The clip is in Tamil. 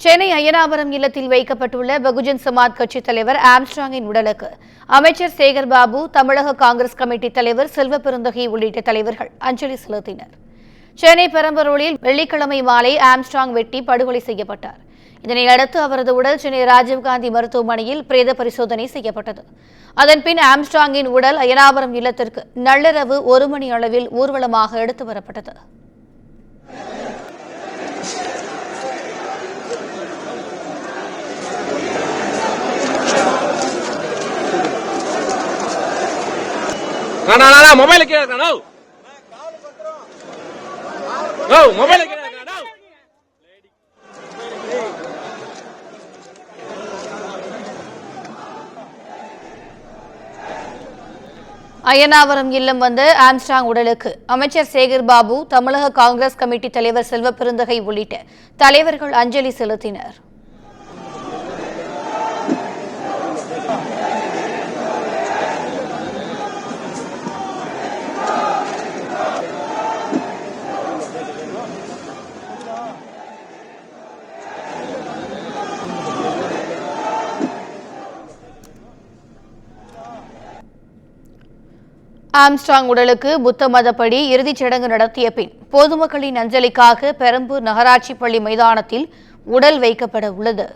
சென்னை அய்யனாபுரம் இல்லத்தில் வைக்கப்பட்டுள்ள பகுஜன் சமாஜ் கட்சித் தலைவர் ஆம்ஸ்ட்ராங்கின் உடலுக்கு அமைச்சர் சேகர் பாபு, தமிழக காங்கிரஸ் கமிட்டி தலைவர் செல்வ பெருந்தகை உள்ளிட்ட தலைவர்கள் அஞ்சலி செலுத்தினர். சென்னை பெரம்பலூரில் வெள்ளிக்கிழமை மாலை ஆம்ஸ்ட்ராங் வெட்டி படுகொலை செய்யப்பட்டார். இதனையடுத்து அவரது உடல் சென்னை ராஜீவ்காந்தி மருத்துவமனையில் பிரேத பரிசோதனை செய்யப்பட்டது. அதன்பின் ஆம்ஸ்ட்ராங்கின் உடல் அய்யனாபுரம் இல்லத்திற்கு நள்ளிரவு 1 மணி அளவில் ஊர்வலமாக எடுத்து வரப்பட்டது. ಮೊಬೈಲ್ ಮೊಬೈಲ್ அய்யனாபுரம் இல்லம் வந்த ஆம்ஸ்ட்ராங் உடலுக்கு அமைச்சர் சேகர் பாபு, தமிழக காங்கிரஸ் கமிட்டி தலைவர் செல்வ பெருந்தகை உள்ளிட்ட தலைவர்கள் அஞ்சலி செலுத்தினர். ஆம்ஸ்ட்ராங் உடலுக்கு புத்த மதப்படி இறுதிச் சடங்கு நடத்திய பின் பொதுமக்களின் அஞ்சலிக்காக பெரம்பூர் நகராட்சி பள்ளி மைதானத்தில் உடல் வைக்கப்பட உள்ளது.